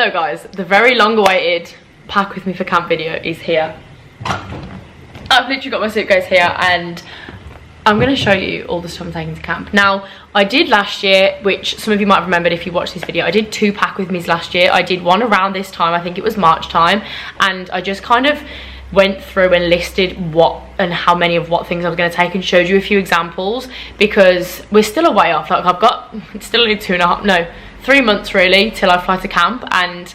Hello guys, the very long awaited pack with me for camp video is here. I've literally got my suitcase here and I'm going to show you all the stuff I'm taking to camp. Now, I did last year, which some of you might have remembered if you watched this video, I did 2 pack with me's last year. I did one around this time, I think it was March time, and I just kind of went through and listed what and how many of what things I was going to take and showed you a few examples, because we're still a way off. Like, I've got, it's still only 3 months really till I fly to camp, and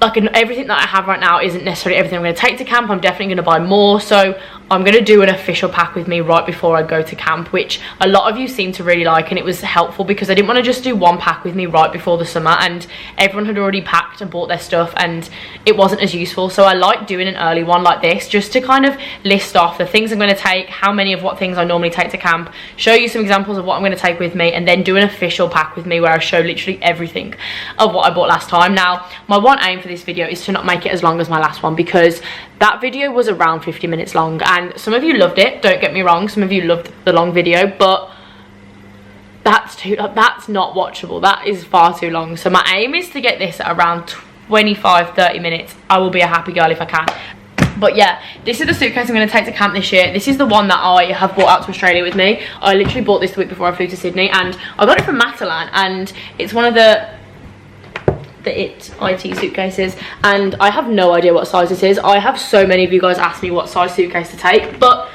like everything that I have right now isn't necessarily everything I'm going to take to camp. I'm definitely going to buy more, so I'm going to do an official pack with me right before I go to camp, which a lot of you seem to really like, and it was helpful because I didn't want to just do one pack with me right before the summer and everyone had already packed and bought their stuff and it wasn't as useful. So I like doing an early one like this just to kind of list off the things I'm going to take, how many of what things I normally take to camp, show you some examples of what I'm going to take with me, and then do an official pack with me where I show literally everything of what I bought last time. Now, my one aim for this video is to not make it as long as my last one, because that video was around 50 minutes long and some of you loved it, don't get me wrong, some of you loved the long video, but that's not watchable. That is far too long. So my aim is to get this at around 25-30 minutes. I will be a happy girl if I can. But yeah, this is the suitcase I'm going to take to camp this year. This is the one that I have brought out to Australia with me. I literally bought this the week before I flew to Sydney, and I got it from Matalan, and it's one of the IT suitcases, and I have no idea what size this is. I have so many of you guys ask me what size suitcase to take, but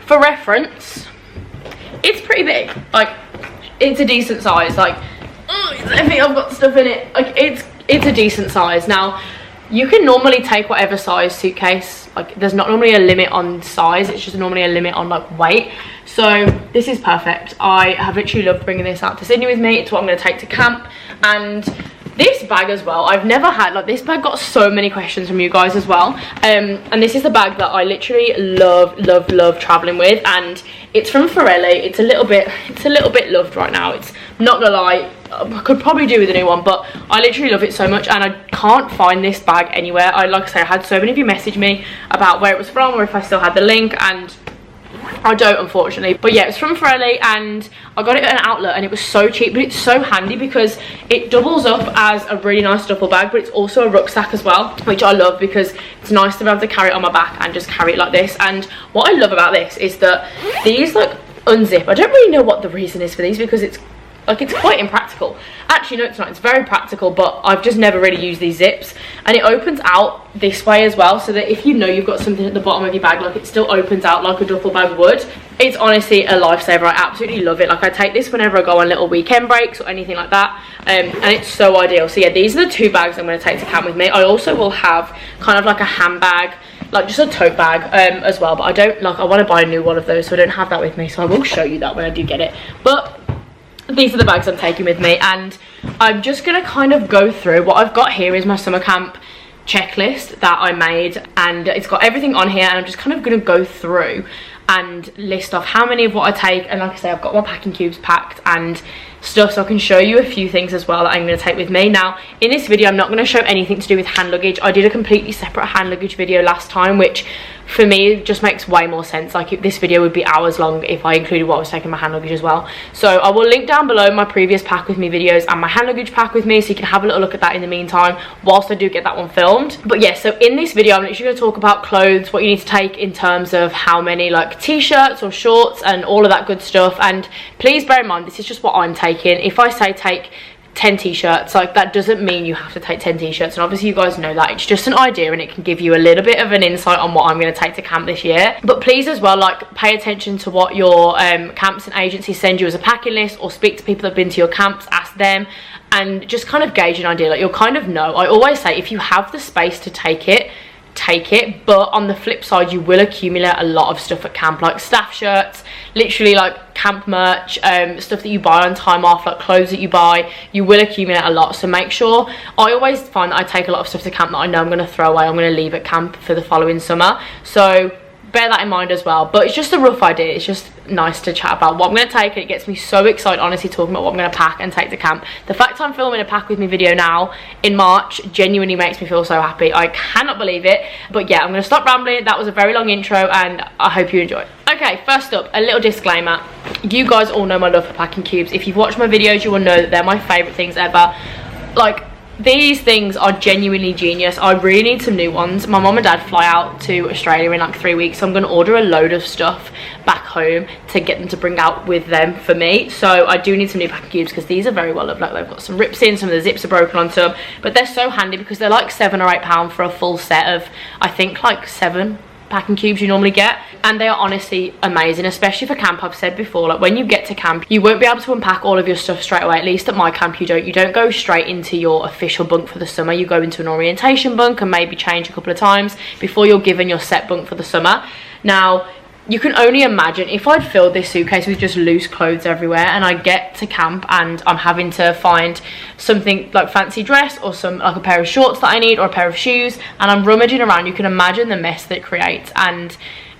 for reference, it's pretty big. Like, it's a decent size. Like, I think I've got stuff in it. Like, it's a decent size. Now, you can normally take whatever size suitcase. Like, there's not normally a limit on size, it's just normally a limit on like weight. So this is perfect. I have literally loved bringing this out to Sydney with me. It's what I'm going to take to camp. And this bag as well, I've never had, like, this bag got so many questions from you guys as well, and this is the bag that I literally love traveling with, and it's from Pirelli. It's a little bit loved right now. It's not gonna lie, I could probably do with a new one, but I literally love it so much, and I can't find this bag anywhere. Like I say, I had so many of you message me about where it was from or if I still had the link, and I don't, unfortunately. But yeah, it's from Dressy, and I got it at an outlet, and it was so cheap, but it's so handy because it doubles up as a really nice duffel bag, but it's also a rucksack as well, which I love because it's nice to be able to carry it on my back and just carry it like this. And what I love about this is that these like unzip. I don't really know what the reason is for these, because it's quite impractical. Actually, no, it's not. It's very practical, but I've just never really used these zips. And it opens out this way as well, so that if you know you've got something at the bottom of your bag, like, it still opens out like a duffel bag would. It's honestly a lifesaver. I absolutely love it. Like, I take this whenever I go on little weekend breaks or anything like that, and it's so ideal. So yeah, these are the 2 bags I'm going to take to camp with me. I also will have kind of like a handbag, like just a tote bag as well, but I don't, like, I want to buy a new one of those, so I don't have that with me, so I will show you that when I do get it. But these are the bags I'm taking with me, and I'm just going to kind of go through what I've got. Here is my summer camp checklist that I made, and it's got everything on here, and I'm just kind of going to go through and list off how many of what I take. And like I say, I've got my packing cubes packed and stuff, so I can show you a few things as well that I'm going to take with me. Now, in this video, I'm not going to show anything to do with hand luggage. I did a completely separate hand luggage video last time, which for me just makes way more sense. Like, this video would be hours long if I included what I was taking in my hand luggage as well. So I will link down below my previous pack with me videos and my hand luggage pack with me, so you can have a little look at that in the meantime whilst I do get that one filmed. But yeah, so in this video, I'm literally going to talk about clothes, what you need to take in terms of how many like t-shirts or shorts and all of that good stuff. And please bear in mind, this is just what I'm taking. If I say take 10 t-shirts, like, that doesn't mean you have to take 10 t-shirts, and obviously you guys know that. It's just an idea, and it can give you a little bit of an insight on what I'm going to take to camp this year. But please as well, like, pay attention to what your camps and agencies send you as a packing list, or speak to people that have been to your camps, ask them, and just kind of gauge an idea. Like, you'll kind of know. I always say, if you have the space to take it, but on the flip side, you will accumulate a lot of stuff at camp, like staff shirts, literally like camp merch, stuff that you buy on time off, like clothes that you buy. You will accumulate a lot, so make sure. I always find that I take a lot of stuff to camp that I know I'm going to throw away, I'm going to leave at camp for the following summer, so bear that in mind as well. But it's just a rough idea. It's just nice to chat about what I'm going to take, and it gets me so excited, honestly, talking about what I'm going to pack and take to camp. The fact I'm filming a pack with me video now in March genuinely makes me feel so happy. I cannot believe it. But yeah, I'm going to stop rambling. That was a very long intro, and I hope you enjoy. Okay, first up, a little disclaimer. You guys all know my love for packing cubes. If you've watched my videos, you will know that they're my favourite things ever. Like, these things are genuinely genius. I really need some new ones. My mom and dad fly out to Australia in like 3 weeks, so I'm going to order a load of stuff back home to get them to bring out with them for me. So I do need some new packing cubes because these are very well loved. Like, they've got some rips in, some of the zips are broken onto them, but they're so handy because they're like £7 or £8 for a full set of, I think, like 7 packing cubes you normally get, and they are honestly amazing, especially for camp. I've said before, like when you get to camp, you won't be able to unpack all of your stuff straight away. At least at my camp, you don't go straight into your official bunk for the summer. You go into an orientation bunk and maybe change a couple of times before you're given your set bunk for the summer. Now, you can only imagine if I'd filled this suitcase with just loose clothes everywhere, and I get to camp and I'm having to find something like fancy dress or some like a pair of shorts that I need or a pair of shoes, and I'm rummaging around. You can imagine the mess that it creates, and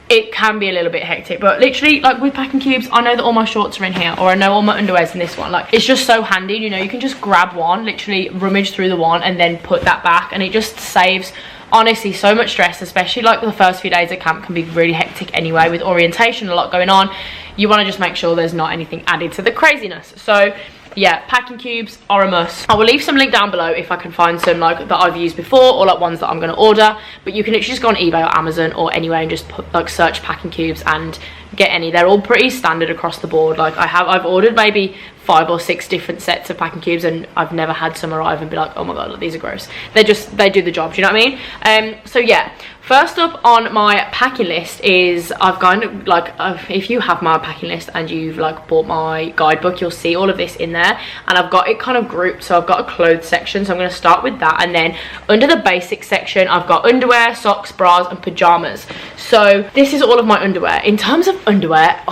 it can be a little bit hectic. But literally, like with packing cubes, I know that all my shorts are in here, or I know all my underwear's in this one. Like, it's just so handy, you know, you can just grab one, literally rummage through the one and then put that back, and it just saves honestly so much stress. Especially like the first few days at camp can be really hectic anyway with orientation, a lot going on. You want to just make sure there's not anything added to the craziness. So yeah, packing cubes are a must. I will leave some link down below if I can find some like that I've used before, or like ones that I'm going to order. But you can literally just go on eBay or Amazon or anywhere and just put like search packing cubes and get any. They're all pretty standard across the board. Like I've ordered maybe 5 or 6 different sets of packing cubes, and I've never had some arrive and be like, oh my god, look, these are gross. They do the job, do you know what I mean? So yeah, first up on my packing list is, I've kind of like, if you have my packing list and you've like bought my guidebook, you'll see all of this in there, and I've got it kind of grouped. So I've got a clothes section, so I'm going to start with that, and then under the basics section I've got underwear, socks, bras and pajamas. So this is all of my underwear. In terms of underwear,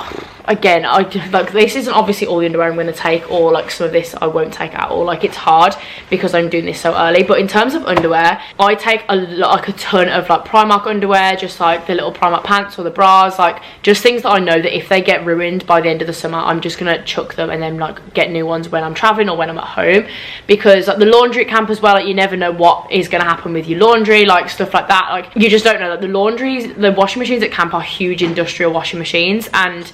again, like this isn't obviously all the underwear I'm going to take, or like some of this I won't take at all. Like, it's hard because I'm doing this so early. But in terms of underwear, I take like a ton of like Primark underwear, just like the little Primark pants or the bras, like just things that I know that if they get ruined by the end of the summer, I'm just gonna chuck them and then like get new ones when I'm traveling or when I'm at home. Because like the laundry at camp as well, like you never know what is gonna happen with your laundry, like stuff like that. Like you just don't know. That the washing machines at camp are huge industrial washing machines, and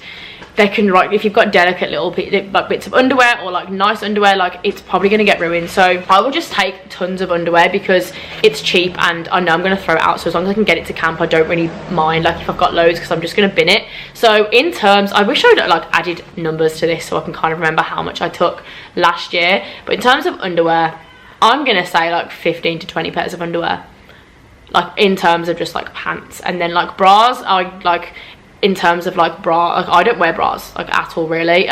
they can, like, if you've got delicate little like bits of underwear or like nice underwear, like it's probably going to get ruined. So I will just take tons of underwear because it's cheap and I know I'm going to throw it out. So as long as I can get it to camp, I don't really mind like if I've got loads, because I'm just going to bin it. So in terms, I wish I'd like added numbers to this so I can kind of remember how much I took last year. But in terms of underwear, I'm going to say like 15 to 20 pairs of underwear, like in terms of just like pants. And then like bras, I like, in terms of like bra, like I don't wear bras like at all really.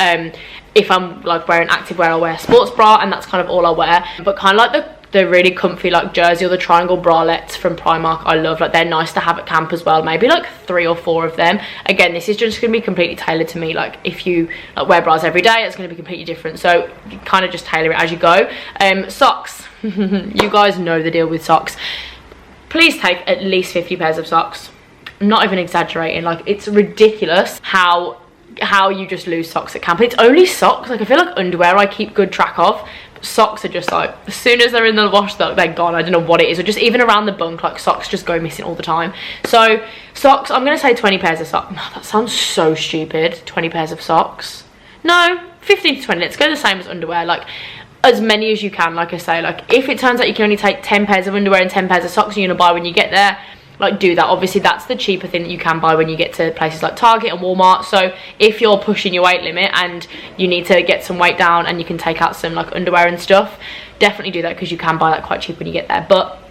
If I'm like wearing activewear, I'll wear a sports bra, and that's kind of all I wear. But kind of like the really comfy like jersey or the triangle bralettes from Primark, I love. Like they're nice to have at camp as well, maybe like 3 or 4 of them. Again, this is just going to be completely tailored to me. Like if you like wear bras every day, it's going to be completely different, so you kind of just tailor it as you go. Socks, you guys know the deal with socks. Please take at least 50 pairs of socks. I'm not even exaggerating. Like, it's ridiculous how you just lose socks at camp. It's only socks. Like, I feel like underwear I keep good track of, but socks are just like, as soon as they're in the wash, they're gone. I don't know what it is. Or just even around the bunk, like socks just go missing all the time. So socks, I'm gonna say 20 pairs of socks. No, that sounds so stupid. 20 pairs of socks. No, 15 to 20. Let's go the same as underwear. Like, as many as you can. Like I say, like if it turns out you can only take 10 pairs of underwear and 10 pairs of socks you're gonna buy when you get there, like do that. Obviously that's the cheaper thing that you can buy when you get to places like Target and Walmart. So if you're pushing your weight limit and you need to get some weight down and you can take out some like underwear and stuff, definitely do that, because you can buy that quite cheap when you get there. But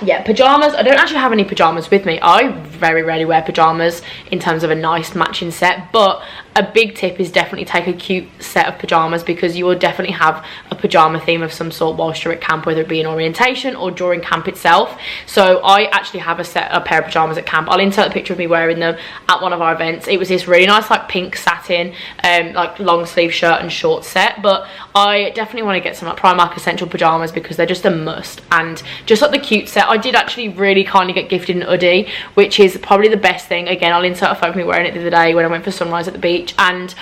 yeah, pajamas, I don't actually have any pajamas with me. I very rarely wear pajamas in terms of a nice matching set, but a big tip is definitely take a cute set of pajamas, because you will definitely have a pajama theme of some sort whilst you're at camp, whether it be in orientation or during camp itself. So I actually have a pair of pajamas at camp. I'll insert a picture of me wearing them at one of our events. It was this really nice like pink satin like long sleeve shirt and short set. But I definitely want to get some like Primark essential pajamas, because they're just a must. And just like the cute set, I did actually really kindly get gifted an hoodie, which is probably the best thing. Again, I'll insert a photo of me wearing it the other day when I went for sunrise at the beach, and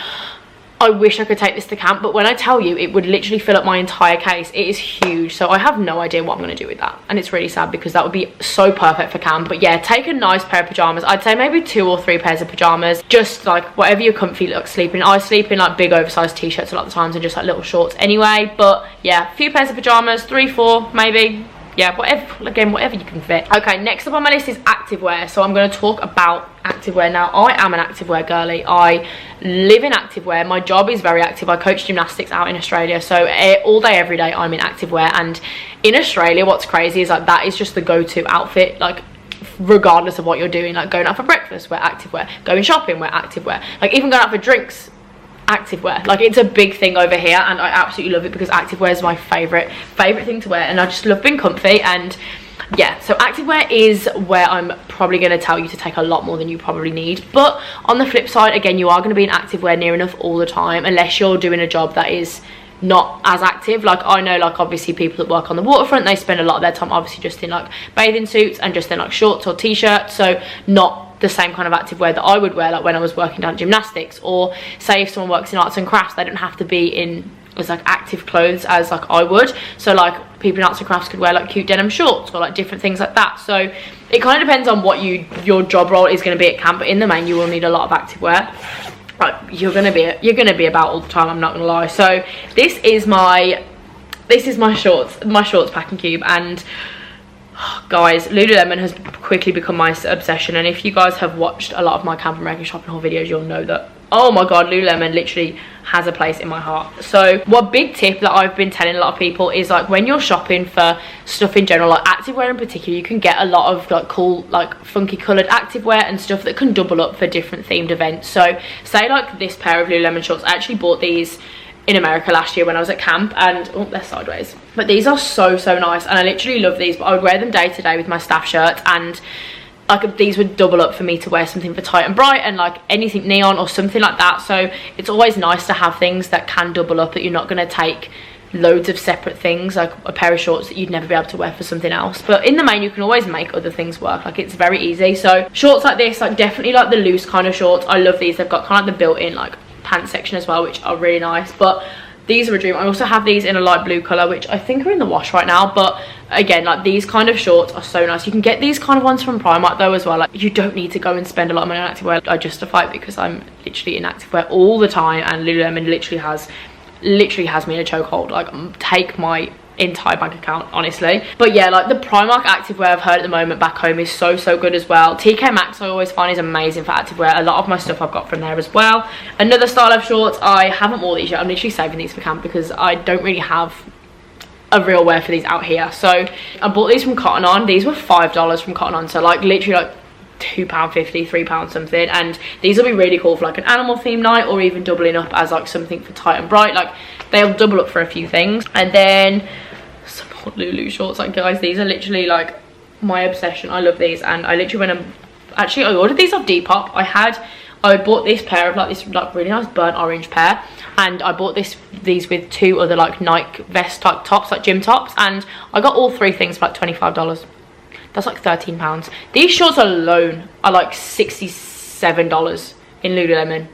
I wish I could take this to camp, but when I tell you, it would literally fill up my entire case. It is huge, so I have no idea what I'm going to do with that, and it's really sad because that would be so perfect for camp. But yeah, take a nice pair of pajamas. I'd say maybe 2 or 3 pairs of pajamas, just like whatever you're comfy like sleeping. I sleep in like big oversized t-shirts a lot of the times and just like little shorts anyway. But yeah, a few pairs of pajamas, 3, 4 maybe. Yeah, whatever, again, whatever you can fit. Okay, next up on my list is activewear. So I'm going to talk about activewear now. I am an activewear girly. I live in activewear. My job is very active. I coach gymnastics out in Australia, so all day every day I'm in activewear. And in Australia, what's crazy is like that is just the go-to outfit, like regardless of what you're doing. Like going out for breakfast, wear activewear. Going shopping, wear activewear. Like even going out for drinks, activewear. Like it's a big thing over here, and I absolutely love it because activewear is my favorite thing to wear, and I just love being comfy. And yeah, so activewear is where I'm probably going to tell you to take a lot more than you probably need. But on the flip side, again, you are going to be in activewear near enough all the time, unless you're doing a job that is not as active. Like I know, like obviously people that work on the waterfront, they spend a lot of their time obviously just in like bathing suits and just in like shorts or t-shirts, so not the same kind of activewear that I would wear like when I was working down gymnastics. Or say if someone works in arts and crafts, they don't have to be in as like active clothes as like I would. So like people in arts and crafts could wear like cute denim shorts or like different things like that. So it kind of depends on what your job role is going to be at camp, but in the main you will need a lot of activewear. You're gonna be about all the time, I'm not gonna lie. So this is my shorts packing cube, and guys, Lululemon has quickly become my obsession. And if you guys have watched a lot of my camp and regular shopping haul videos, you'll know that, oh my god, Lululemon literally has a place in my heart. So one big tip that I've been telling a lot of people is like when you're shopping for stuff in general, like activewear in particular, you can get a lot of like cool like funky coloured activewear and stuff that can double up for different themed events. So say like this pair of Lululemon shorts, I actually bought these in America last year when I was at camp, and oh, they're sideways, but these are so nice, and I literally love these. But I would wear them day to day with my staff shirts, and like these would double up for me to wear something for tight and bright and like anything neon or something like that. So it's always nice to have things that can double up, that you're not going to take loads of separate things, like a pair of shorts that you'd never be able to wear for something else. But in the main, you can always make other things work. Like it's very easy. So shorts like this, like definitely like the loose kind of shorts, I love these. They've got kind of like the built-in like pants section as well, which are really nice. But these are a dream. I also have these in a light blue color, which I think are in the wash right now. But again, like these kind of shorts are so nice. You can get these kind of ones from Primark though as well. Like you don't need to go and spend a lot of money on activewear. I justify it because I'm literally in activewear all the time, and Lululemon literally has me in a chokehold. Like take my entire bank account, honestly. But yeah, like the Primark activewear I've heard at the moment back home is so good as well. TK Maxx I always find is amazing for activewear. A lot of my stuff I've got from there as well. Another style of shorts, I haven't worn these yet. I'm literally saving these for camp because I don't really have a real wear for these out here. So I bought these from Cotton On. These were $5 from Cotton On, so like literally like £2.50, £3 something. And these will be really cool for like an animal theme night, or even doubling up as like something for tight and bright. Like they'll double up for a few things. And then some more Lulu shorts. Like guys, these are literally like my obsession. I love these, and I literally I ordered these off Depop. I bought this pair of like this like really nice burnt orange pair, and I bought these with 2 other like Nike vest type tops, like gym tops, and I got all 3 things for like $25. That's like £13. These shorts alone are like $67 in Lululemon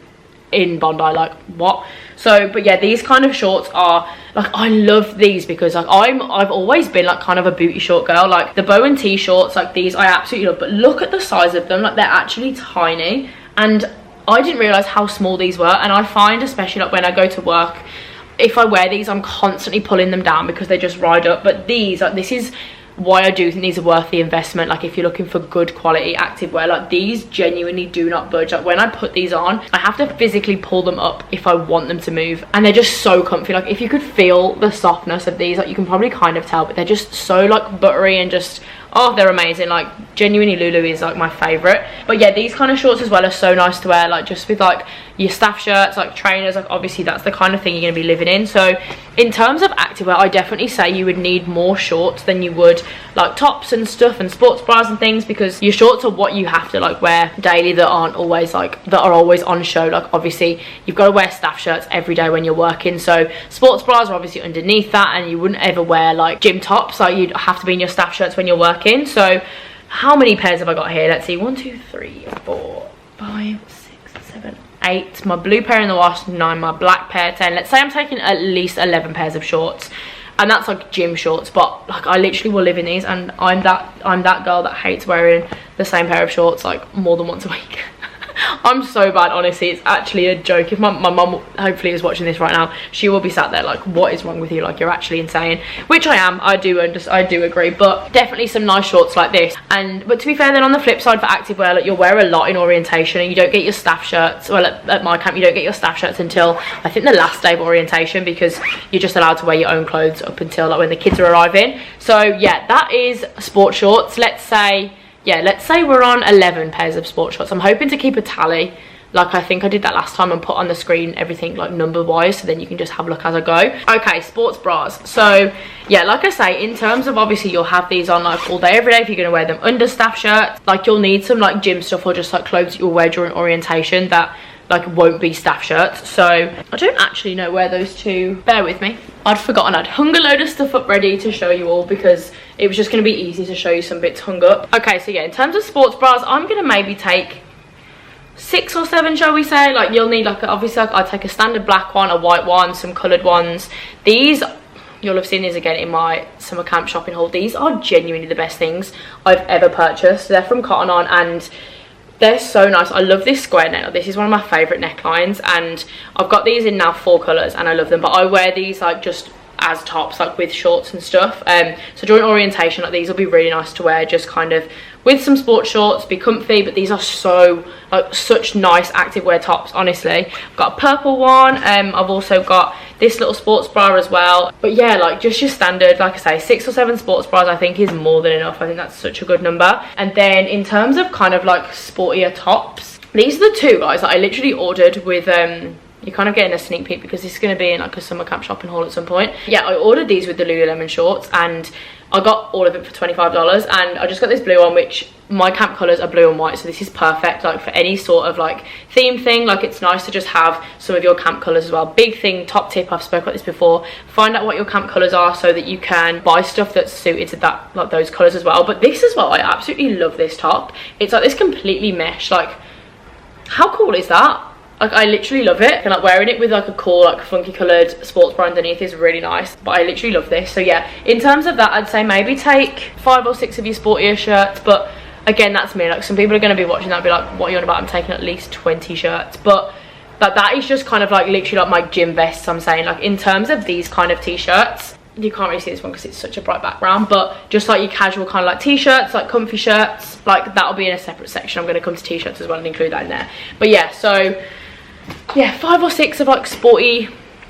in Bondi. Like what? So but yeah, these kind of shorts are like, I love these because like I've always been like kind of a booty short girl. Like the bow and tee shorts like these I absolutely love, but look at the size of them. Like they're actually tiny, and I didn't realize how small these were. And I find, especially like when I go to work, if I wear these, I'm constantly pulling them down because they just ride up. But these, like, this is why I do think these are worth the investment. Like if you're looking for good quality activewear, like these genuinely do not budge. Like when I put these on, I have to physically pull them up if I want them to move, and they're just so comfy. Like if you could feel the softness of these, like you can probably kind of tell, but they're just so like buttery and just, oh, they're amazing. Like genuinely Lulu is like my favorite. But yeah, these kind of shorts as well are so nice to wear, like just with like your staff shirts, like trainers. Like obviously that's the kind of thing you're going to be living in. So in terms of activewear, I definitely say you would need more shorts than you would like tops and stuff and sports bras and things, because your shorts are what you have to like wear daily, that aren't always like, that are always on show. Like obviously you've got to wear staff shirts every day when you're working, so sports bras are obviously underneath that, and you wouldn't ever wear like gym tops. Like you'd have to be in your staff shirts when you're working. So how many pairs have I got here? Let's see, 1 2 3 4 5 6 7 8, my blue pair in the wash 9, my black pair 10. Let's say I'm taking at least 11 pairs of shorts, and that's like gym shorts, but like I literally will live in these, and I'm that girl that hates wearing the same pair of shorts like more than once a week. I'm so bad, honestly. It's actually a joke. If my mum hopefully is watching this right now, she will be sat there like, what is wrong with you? Like, you're actually insane. Which I am. I do agree. But definitely some nice shorts like this. But to be fair, then on the flip side for activewear, like, you'll wear a lot in orientation, and you don't get your staff shirts. Well, at my camp, you don't get your staff shirts until I think the last day of orientation, because you're just allowed to wear your own clothes up until like when the kids are arriving. So yeah, that is sports shorts. Let's say we're on 11 pairs of sports shorts. I'm hoping to keep a tally, like I think I did that last time, and put on the screen everything like number wise, so then you can just have a look as I go. Okay, sports bras. So yeah, like I say, in terms of, obviously you'll have these on like all day every day if you're going to wear them under staff shirts. Like, you'll need some like gym stuff, or just like clothes that you'll wear during orientation that like won't be staff shirts. So I don't actually know where those two, bear with me, I'd forgotten. I'd hung a load of stuff up ready to show you all, because it was just going to be easy to show you some bits hung up. Okay, so yeah, in terms of sports bras, I'm going to maybe take 6 or 7, shall we say. Like, you'll need like, obviously I'll take a standard black one, a white one, some coloured ones. These, you'll have seen these again in my summer camp shopping haul. These are genuinely the best things I've ever purchased. They're from Cotton On, and they're so nice. I love this square neck. This is one of my favourite necklines, and I've got these in now 4 colours, and I love them. But I wear these like just as tops, like with shorts and stuff. So during orientation, like, these will be really nice to wear just kind of with some sports shorts, be comfy. But these are so like such nice activewear tops, honestly. I've got a purple one. I've also got this little sports bra as well. But yeah, like just your standard, like I say, 6 or 7 sports bras I think is more than enough. I think that's such a good number. And then in terms of kind of like sportier tops, these are the 2 guys that I literally ordered with you're kind of getting a sneak peek, because this is going to be in like a summer camp shopping haul at some point. Yeah, I ordered these with the Lululemon shorts, and I got all of it for $25. And I just got this blue one, which my camp colours are blue and white, so this is perfect like for any sort of like theme thing. Like, it's nice to just have some of your camp colours as well. Big thing, top tip, I've spoken about this before, find out what your camp colours are so that you can buy stuff that's suited to that, like those colours as well. But this as well, I absolutely love this top. It's like this completely mesh. Like, how cool is that? Like, I literally love it, and like wearing it with like a cool like funky coloured sports bra underneath is really nice. But I literally love this. So yeah, in terms of that, I'd say maybe take 5 or 6 of your sportier shirts. But again, that's me. Like, some people are going to be watching that and be like, what are you on about? I'm taking at least 20 shirts. But that is just kind of like literally like my gym vests. I'm saying, like, in terms of these kind of t-shirts, you can't really see this one because it's such a bright background, but just like your casual kind of like t-shirts, like comfy shirts, like that'll be in a separate section. I'm going to come to t-shirts as well and include that in there. But yeah, so yeah, 5 or 6 of like sporty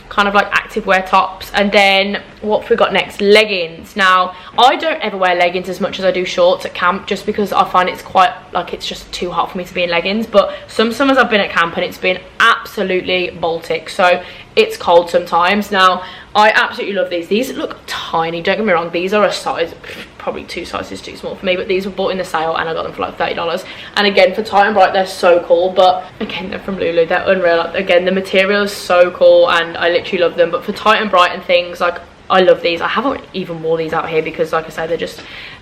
kind of like activewear tops. And then what have we got next? Leggings. Now, I don't ever wear leggings as much as I do shorts at camp, just because I find it's quite like, it's just too hot for me to be in leggings. But some summers I've been at camp and it's been absolutely Baltic, so it's cold sometimes. Now, I absolutely love these. These look tiny, don't get me wrong. These are a size, probably 2 sizes too small for me, but these were bought in the sale and I got them for like $30. And again, for tight and bright, they're so cool. But again, they're from Lulu, they're unreal. Like, again, the material is so cool and I literally love them. But for tight and bright and things, like, I love these. I haven't even wore these out here because, like I said,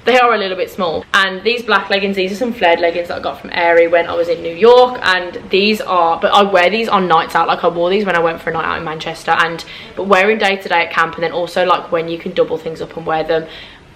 they are a little bit small. And these black leggings, these are some flared leggings that I got from Aerie when I was in New York. And these are, but I wear these on nights out. Like, I wore these when I went for a night out in Manchester. But wearing day to day at camp, and then also like when you can double things up and wear them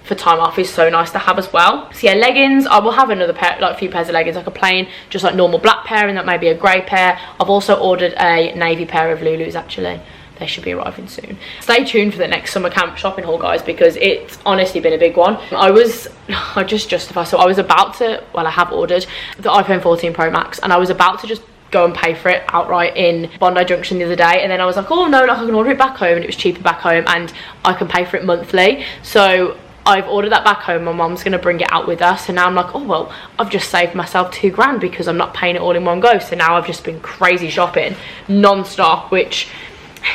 for time off, is so nice to have as well. So yeah, leggings, I will have another pair, like a few pairs of leggings, like a plain, just like normal black pair, and that may be a grey pair. I've also ordered a navy pair of Lulus actually. They should be arriving soon. Stay tuned for the next summer camp shopping haul, guys, because it's honestly been a big one. I was about to, well, I have ordered the iPhone 14 Pro Max, and I was about to just go and pay for it outright in Bondi Junction the other day, and then I was like, oh no, like I can order it back home, and it was cheaper back home, and I can pay for it monthly. So I've ordered that back home. My mom's going to bring it out with us, and now I'm like, oh well, I've just saved myself $2 grand because I'm not paying it all in one go. So now I've just been crazy shopping non-stop, which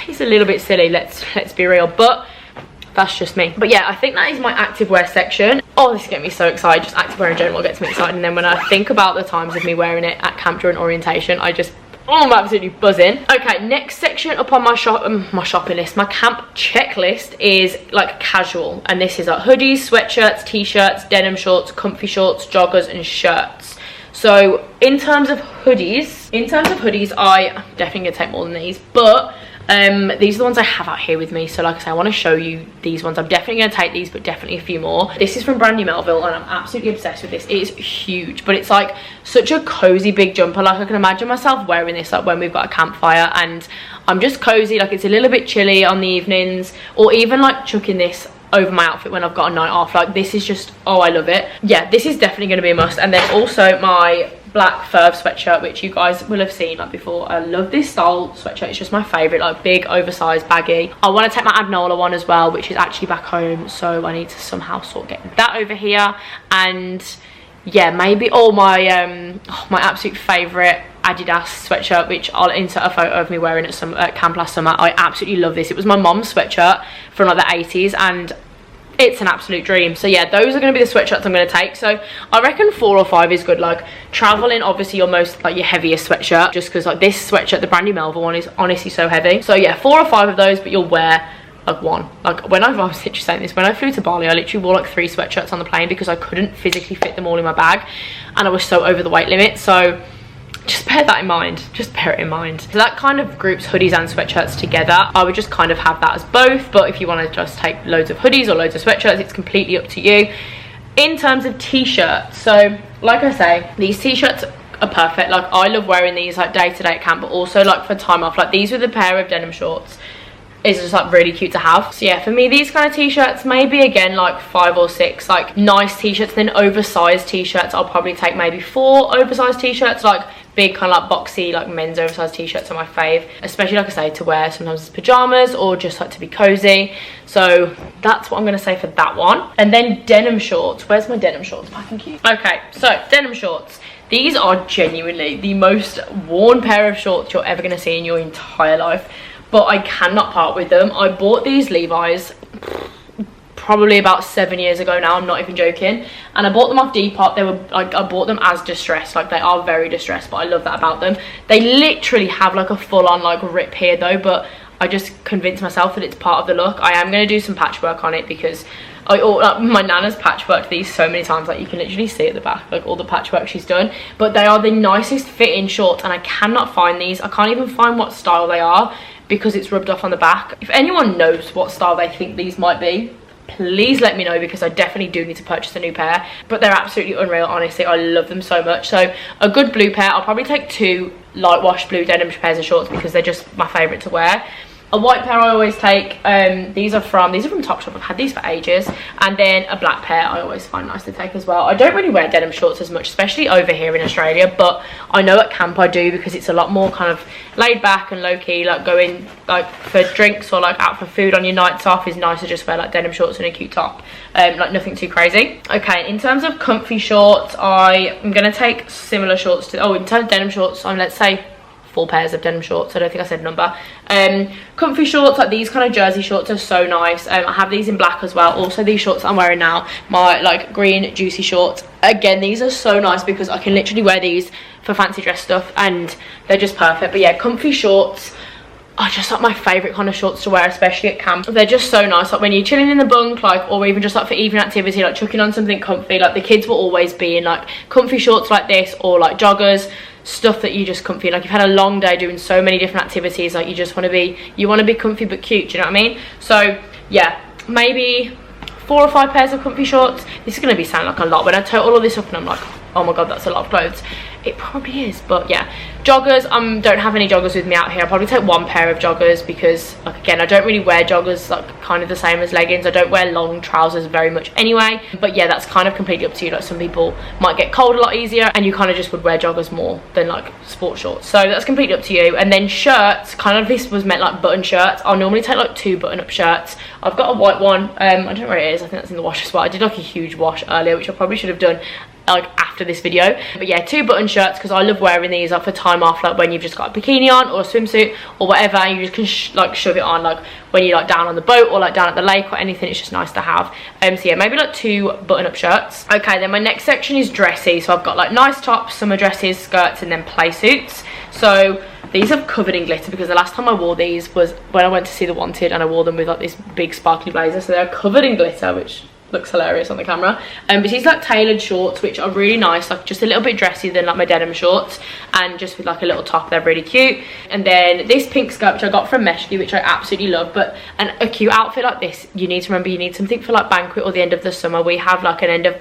is a little bit silly, let's be real, but that's just me. But yeah, I think that is my activewear section. Oh, this gets me so excited. Just activewear in general gets me excited, and then when I think about the times of me wearing it at camp during orientation, I'm absolutely buzzing. Okay, next section up on my shopping list, my camp checklist, is like casual, and this is like hoodies, sweatshirts, t-shirts, denim shorts, comfy shorts, joggers and shirts. So in terms of hoodies, I'm definitely gonna take more than these, but these are the ones I have out here with me. So like I say, I want to show you these ones. I'm definitely going to take these, but definitely a few more. This is from Brandy Melville and I'm absolutely obsessed with this. It is huge, but it's like such a cozy big jumper. Like I can imagine myself wearing this like when we've got a campfire and I'm just cozy. Like it's a little bit chilly on the evenings, or even like chucking this over my outfit when I've got a night off. Like this is just, oh, I love it. Yeah, this is definitely going to be a must. And then also my black fur sweatshirt, which you guys will have seen like before. I love this style sweatshirt. It's just my favorite, like big oversized baggy. I want to take my Adnola one as well, which is actually back home, so I need to somehow sort of get that over here. And yeah, maybe all my my absolute favorite Adidas sweatshirt, which I'll insert a photo of me wearing at camp last summer. I absolutely love this. It was my mom's sweatshirt from like the 80s and it's an absolute dream. So yeah, those are going to be the sweatshirts I'm going to take. So I reckon 4 or 5 is good. Like traveling, obviously your most like your heaviest sweatshirt, just because like this sweatshirt, the Brandy Melville one, is honestly so heavy. So yeah, 4 or 5 of those, but you'll wear like one. Like when I was literally saying this, when I flew to Bali, I literally wore like 3 sweatshirts on the plane because I couldn't physically fit them all in my bag and I was so over the weight limit. So just bear that in mind, just bear it in mind. So that kind of groups hoodies and sweatshirts together. I would just kind of have that as both, but if you want to just take loads of hoodies or loads of sweatshirts, it's completely up to you. In terms of t-shirts, so like I say, these t-shirts are perfect. Like I love wearing these like day to day at camp, but also like for time off. Like these with a pair of denim shorts is just like really cute to have. So yeah, for me, these kind of t-shirts, maybe again like 5 or 6 like nice t-shirts. Then oversized t-shirts, I'll probably take maybe 4 oversized t-shirts. Like big kind of like boxy like men's oversized t-shirts are my fave, especially like I say to wear sometimes as pajamas or just like to be cozy. So that's what I'm going to say for that one. And then denim shorts. Where's my denim shorts? Packing cute. Okay, so denim shorts. These are genuinely the most worn pair of shorts you're ever going to see in your entire life, but I cannot part with them. I bought these Levi's probably about 7 years ago now, I'm not even joking, and I bought them off Depop. They were like, I bought them as distressed. Like they are very distressed, but I love that about them. They literally have like a full-on like rip here though, but I just convinced myself that it's part of the look. I am going to do some patchwork on it because like, my nana's patchworked these so many times. Like you can literally see at the back like all the patchwork she's done, but they are the nicest fitting shorts and I cannot find these. I can't even find what style they are because it's rubbed off on the back. If anyone knows what style they think these might be, please let me know because I definitely do need to purchase a new pair. But they're absolutely unreal, honestly. I love them so much. So a good blue pair. I'll probably take 2 light wash blue denim pairs of shorts because they're just my favorite to wear. A white pair I always take. These are from Topshop. I've had these for ages. And then a black pair I always find nice to take as well. I don't really wear denim shorts as much, especially over here in Australia, but I know at camp I do because it's a lot more kind of laid back and low-key. Like going like for drinks or like out for food on your nights off is nice to just wear like denim shorts and a cute top. Like nothing too crazy. Okay, in terms of comfy shorts, I am going to take similar shorts to, in terms of denim shorts, let's say 4 pairs of denim shorts. I don't think I said a number. Comfy shorts, like these kind of jersey shorts are so nice. I have these in black as well. Also these shorts that I'm wearing now, my like green juicy shorts, again these are so nice because I can literally wear these for fancy dress stuff and they're just perfect. But yeah, comfy shorts are just like my favorite kind of shorts to wear, especially at camp. They're just so nice, like when you're chilling in the bunk, like, or even just like for evening activity, like chucking on something comfy. Like the kids will always be in like comfy shorts like this or like joggers, stuff that you just comfy. Like you've had a long day doing so many different activities, like you just want to be comfy but cute, do you know what I mean? So yeah, maybe 4 or 5 pairs of comfy shorts. This is going to be sounding like a lot when I total all this up and I'm like, oh my god, that's a lot of clothes. It probably is, but yeah. Joggers, don't have any joggers with me out here. I'll probably take 1 pair of joggers because, like, again, I don't really wear joggers like kind of the same as leggings. I don't wear long trousers very much anyway, but yeah, that's kind of completely up to you. Like some people might get cold a lot easier and you kind of just would wear joggers more than like sport shorts, so that's completely up to you. And then shirts, kind of this was meant like button shirts. I'll normally take like 2 button-up shirts. I've got a white one, I don't know where it is. I think that's in the wash as well. I did like a huge wash earlier, which I probably should have done like after this video. But yeah, 2 button shirts because I love wearing these like for time off, like when you've just got a bikini on or a swimsuit or whatever, and you just can like shove it on like when you're like down on the boat or like down at the lake or anything. It's just nice to have. So yeah, maybe like 2 button-up shirts. Okay, then my next section is dressy. So I've got like nice tops, summer dresses, skirts, and then play suits. So these are covered in glitter because the last time I wore these was when I went to see The Wanted and I wore them with like this big sparkly blazer. So they're covered in glitter, which looks hilarious on the camera. But these like tailored shorts, which are really nice, like just a little bit dressy than like my denim shorts, and just with like a little top, they're really cute. And then this pink skirt, which I got from Meshki, which I absolutely love. But a cute outfit like this, you need to remember, you need something for like banquet or the end of the summer. We have like an end of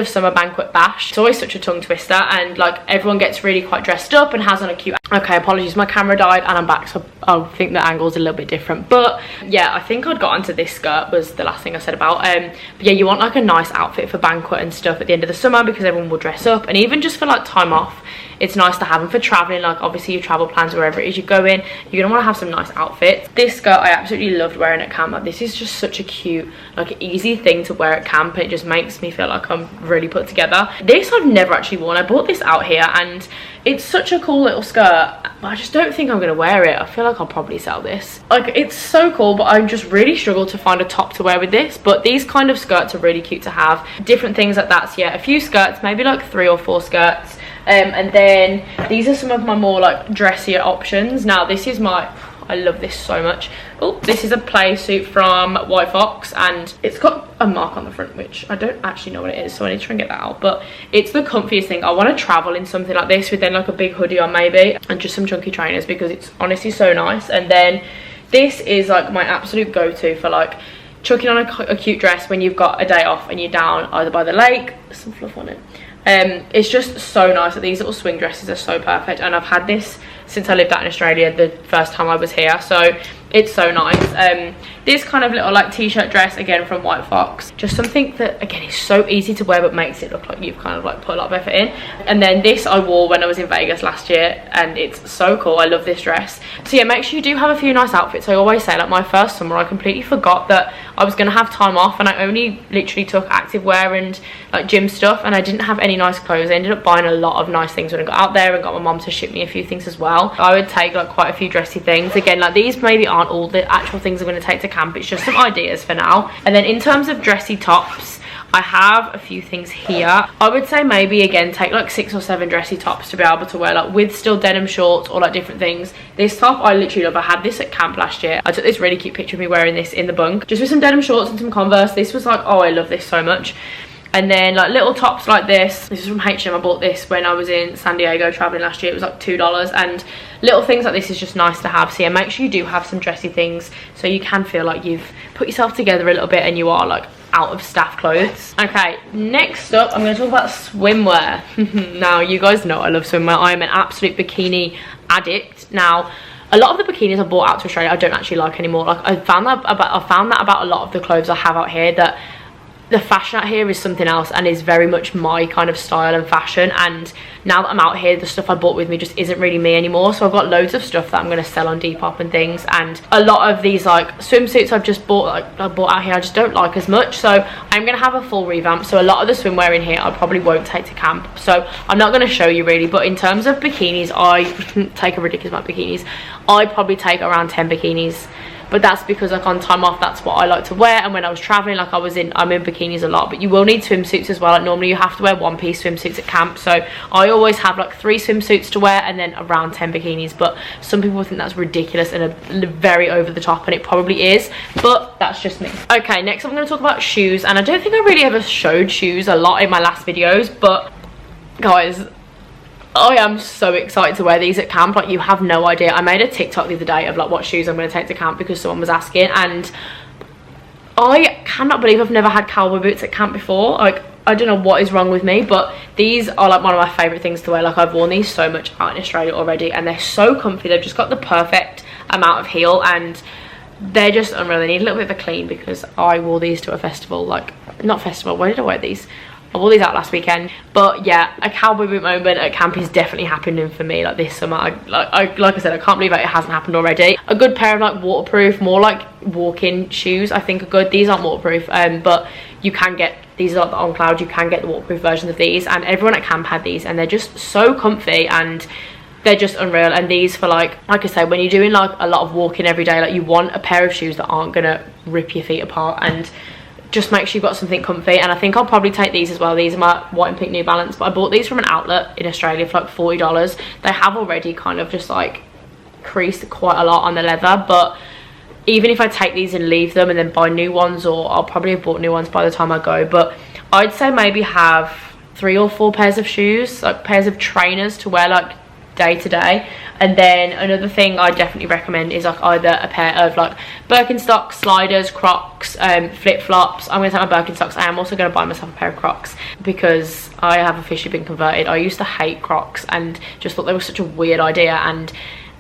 summer banquet bash. It's always such a tongue twister, and like everyone gets really quite dressed up and has on a cute. Okay, apologies, my camera died and I'm back, so I think the angle's a little bit different. But yeah, I think I'd got onto this skirt, was the last thing I said about. But yeah, you want like a nice outfit for banquet and stuff at the end of the summer, because everyone will dress up, and even just for like time off, it's nice to have them for traveling. Like obviously your travel plans, wherever it is you go in, you're gonna want to have some nice outfits. This skirt I absolutely loved wearing at camp. Like this is just such a cute, like easy thing to wear at camp, and it just makes me feel like I'm really put together. This I've never actually worn. I bought this out here and it's such a cool little skirt, but I just don't think I'm gonna wear it. I feel like I'll probably sell this. Like it's so cool, but I just really struggle to find a top to wear with this. But these kind of skirts are really cute to have. Different things like that. So yeah, a few skirts, maybe like 3 or 4 skirts. And then these are some of my more like dressier options. Now this is my, I love this so much. Oh, this is a play suit from Whitehouse, and it's got a mark on the front, which I don't actually know what it is, so I need to try and get that out. But it's the comfiest thing. I want to travel in something like this with then like a big hoodie on maybe, and just some chunky trainers, because it's honestly so nice. And then this is like my absolute go-to for like chucking on a cute dress when you've got a day off and you're down either by the lake. There's some fluff on it. It's just so nice. These little swing dresses are so perfect, and I've had this since I lived out in Australia the first time I was here, so it's so nice. This kind of little like t-shirt dress, again from Whitehouse, just something that again is so easy to wear but makes it look like you've kind of like put a lot of effort in. And then this I wore when I was in Vegas last year, and it's so cool. I love this dress. So yeah, make sure you do have a few nice outfits. I always say, like my first summer I completely forgot that I was gonna have time off, and I only literally took activewear and like gym stuff, and I didn't have any nice clothes. I ended up buying a lot of nice things when I got out there, and got my mom to ship me a few things as well. I would take like quite a few dressy things. Again, like these maybe aren't all the actual things I'm going to take to camp, it's just some ideas for now. And then in terms of dressy tops, I have a few things here. I would say maybe again take like 6 or 7 dressy tops to be able to wear like with still denim shorts or like different things. This top I literally love. I had this at camp last year. I took this really cute picture of me wearing this in the bunk, just with some denim shorts and some Converse. This was like, oh, I love this so much. And then like little tops like this is from H&M. I bought this when I was in San Diego traveling last year. It was like $2, and little things like this is just nice to have. So yeah, make sure you do have some dressy things so you can feel like you've put yourself together a little bit and you are like out of staff clothes. Okay, next up I'm going to talk about swimwear. Now you guys know I love swimwear. I am an absolute bikini addict. Now a lot of the bikinis I bought out to Australia I don't actually like anymore. Like I found that about a lot of the clothes I have out here, that the fashion out here is something else and is very much my kind of style and fashion. And now that I'm out here, the stuff I bought with me just isn't really me anymore. So I've got loads of stuff that I'm going to sell on Depop and things, and a lot of these like swimsuits I've just bought, like I bought out here, I just don't like as much. So I'm going to have a full revamp. So a lot of the swimwear in here I probably won't take to camp, so I'm not going to show you really. But in terms of bikinis, I take a ridiculous amount of bikinis. I probably take around 10 bikinis. But that's because like on time off, that's what I like to wear. And when I was traveling, like I'm in bikinis a lot. But you will need swimsuits as well. Like normally you have to wear 1-piece swimsuits at camp, so I always have like 3 swimsuits to wear and then around 10 bikinis. But some people think that's ridiculous and very over the top, and it probably is, but that's just me. Okay, next I'm going to talk about shoes, and I don't think I really ever showed shoes a lot in my last videos, but guys, I am so excited to wear these at camp. Like you have no idea. I made a TikTok the other day of like what shoes I'm going to take to camp because someone was asking, and I cannot believe I've never had cowboy boots at camp before. Like I don't know what is wrong with me, but these are like one of my favorite things to wear. Like I've worn these so much out in Australia already, and they're so comfy. They've just got the perfect amount of heel, and they're just unreal. They need a little bit of a clean because I wore these to a festival, like not festival, where did I wear these? I wore these out last weekend. But yeah, a cowboy boot moment at camp is definitely happening for me like this summer. Like I said, I can't believe that it hasn't happened already. A good pair of like waterproof, more like walk-in shoes I think are good. These aren't waterproof, but you can get, these are like the On Cloud, you can get the waterproof versions of these, and everyone at camp had these, and they're just so comfy and they're just unreal. And these for like I say, when you're doing like a lot of walking every day, like you want a pair of shoes that aren't gonna rip your feet apart and just make sure you've got something comfy. And I think I'll probably take these as well. These are my white and pink New Balance, but I bought these from an outlet in Australia for like $40. They have already kind of just like creased quite a lot on the leather, but even if I take these and leave them and then buy new ones, or I'll probably have bought new ones by the time I go, but I'd say maybe have 3 or 4 pairs of shoes, like pairs of trainers to wear like day to day. And then another thing I definitely recommend is like either a pair of like Birkenstocks, sliders, Crocs, flip-flops. I'm going to take my Birkenstocks. I am also going to buy myself a pair of Crocs because I have officially been converted. I used to hate Crocs and just thought they were such a weird idea, and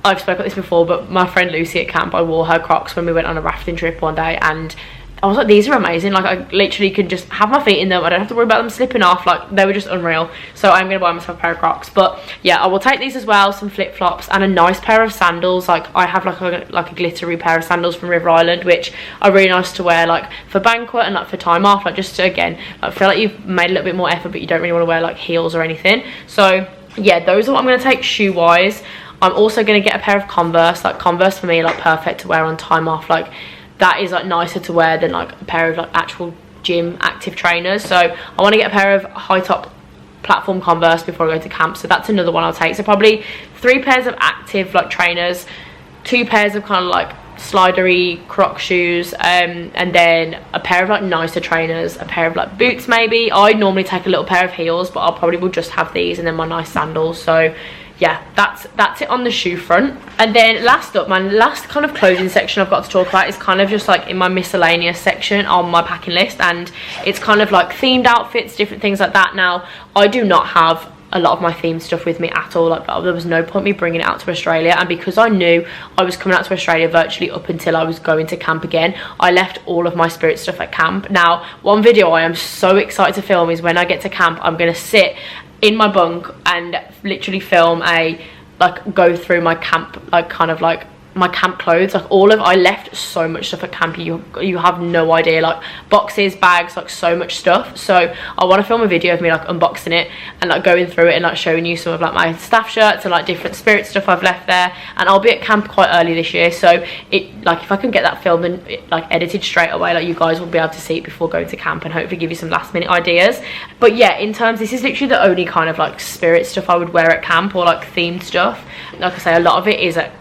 I've spoken about this before, but my friend Lucy at camp, I wore her Crocs when we went on a rafting trip one day, and I was like, these are amazing. Like, I literally can just have my feet in them. I don't have to worry about them slipping off. Like, they were just unreal. So I'm going to buy myself a pair of Crocs. But yeah, I will take these as well, some flip-flops and a nice pair of sandals. Like, I have like a glittery pair of sandals from River Island, which are really nice to wear like for banquet and like for time off. Like, just to, again, I feel like you've made a little bit more effort, but you don't really want to wear like heels or anything. So yeah, those are what I'm going to take shoe-wise. I'm also going to get a pair of Converse. Like, Converse for me, like, perfect to wear on time off. Like, that is like nicer to wear than like a pair of like actual gym active trainers. So I want to get a pair of high top platform Converse before I go to camp, so that's another one I'll take. So probably 3 pairs of active like trainers, 2 pairs of kind of like slidery Croc shoes, and then a pair of like nicer trainers, a pair of like boots maybe. I normally take a little pair of heels, but I'll probably will just have these, and then my nice sandals. So yeah, that's it on the shoe front. And then last up, my last kind of clothing section I've got to talk about is kind of just like in my miscellaneous section on my packing list, and it's kind of like themed outfits, different things like that. Now, I do not have a lot of my themed stuff with me at all. Like, there was no point me bringing it out to Australia, and because I knew I was coming out to Australia virtually up until I was going to camp again, I left all of my spirit stuff at camp. Now, one video I am so excited to film is when I get to camp, I'm gonna sit in my bunk and literally film go through my camp, like kind of like my camp clothes, like I left so much stuff at camp, you have no idea, like boxes, bags, like so much stuff. So I want to film a video of me like unboxing it and like going through it and like showing you some of like my staff shirts and like different spirit stuff I've left there. And I'll be at camp quite early this year, so it like if I can get that filmed and like edited straight away, like you guys will be able to see it before going to camp and hopefully give you some last minute ideas. But yeah, in terms, this is literally the only kind of like spirit stuff I would wear at camp, or like themed stuff. Like I say, a lot of it is at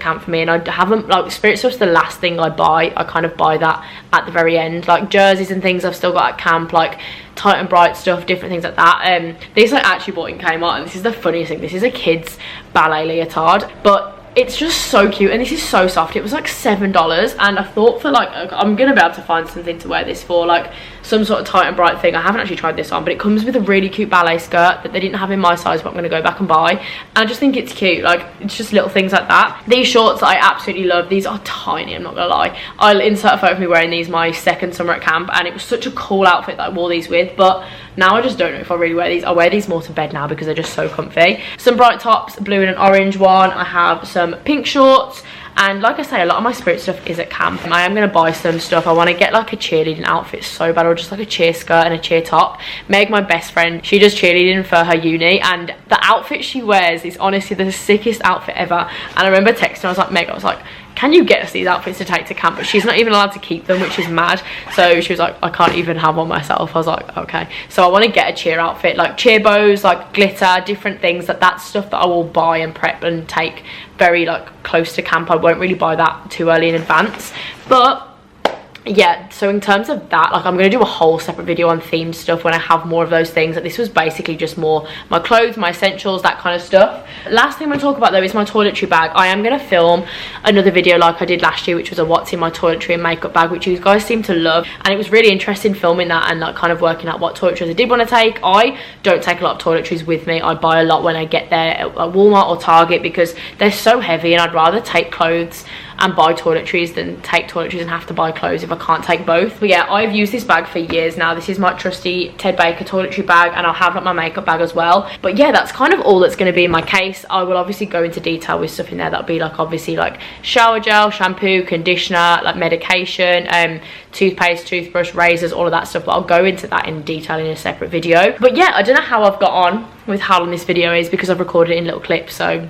camp for me, and I haven't, like, spirit stuff's the last thing I buy. I kind of buy that at the very end. Like jerseys and things I've still got at camp, like tight and bright stuff, different things like that. These I actually bought in Kmart, and this is the funniest thing, this is a kid's ballet leotard, but it's just so cute, and this is so soft. It was like $7, and I thought for like, I'm gonna be able to find something to wear this for, like some sort of tight and bright thing. I haven't actually tried this on, but it comes with a really cute ballet skirt that they didn't have in my size, but I'm gonna go back and buy. And I just think it's cute. Like, it's just little things like that. These shorts I absolutely love. These are tiny, I'm not gonna lie. I'll insert a photo of me wearing these my second summer at camp, and it was such a cool outfit that I wore these with, but now I just don't know if I really wear these. I wear these more to bed now because they're just so comfy. Some bright tops, blue and an orange one. I have some pink shorts, and like I say, a lot of my spirit stuff is at camp. I am going to buy some stuff. I want to get like a cheerleading outfit so bad, or just like a cheer skirt and a cheer top. Meg, my best friend, she does cheerleading for her uni, and the outfit she wears is honestly the sickest outfit ever. And I remember texting her, I was like, Meg, I was like, can you get us these outfits to take to camp? But she's not even allowed to keep them, which is mad. So she was like, I can't even have one myself. I was like, okay. So I want to get a cheer outfit, like cheer bows, like glitter, different things. That's stuff that I will buy and prep and take very like close to camp. I won't really buy that too early in advance. But yeah, so in terms of that, like I'm going to do a whole separate video on themed stuff when I have more of those things. Like, this was basically just more my clothes, my essentials, that kind of stuff. Last thing I'm going to talk about though is my toiletry bag. I am going to film another video like I did last year, which was a what's in my toiletry and makeup bag, which you guys seem to love, and it was really interesting filming that and like kind of working out what toiletries I did want to take. I don't take a lot of toiletries with me. I buy a lot when I get there at Walmart or Target because they're so heavy, and I'd rather take clothes and buy toiletries than take toiletries and have to buy clothes if I can't take both. But yeah, I've used this bag for years now. This is my trusty Ted Baker toiletry bag, and I'll have like my makeup bag as well. But yeah, that's kind of all that's going to be in my case. I will obviously go into detail with stuff in there. That'll be like obviously like shower gel, shampoo, conditioner, like medication, toothpaste, toothbrush, razors, all of that stuff. But I'll go into that in detail in a separate video. But yeah, I don't know how I've got on with how long this video is because I've recorded it in little clips, so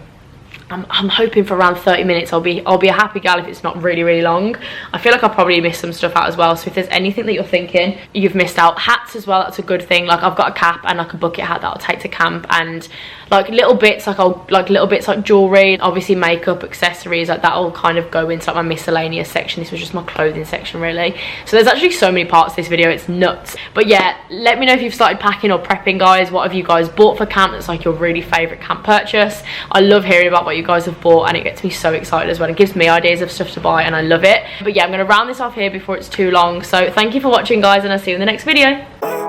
I'm hoping for around 30 minutes. I'll be a happy gal if it's not really long. I feel like I'll probably miss some stuff out as well, so if there's anything that you're thinking you've missed out, hats as well, that's a good thing. Like I've got a cap and like a bucket hat that I'll take to camp, and like little bits like jewelry, obviously makeup, accessories, like that'll kind of go into like my miscellaneous section. This was just my clothing section really. So there's actually so many parts to this video, it's nuts. But yeah, let me know if you've started packing or prepping, guys. What have you guys bought for camp that's like your really favorite camp purchase? I love hearing about what you guys have bought, and it gets me so excited as well. It gives me ideas of stuff to buy and I love it. But yeah, I'm going to round this off here before it's too long. So thank you for watching, guys, and I'll see you in the next video.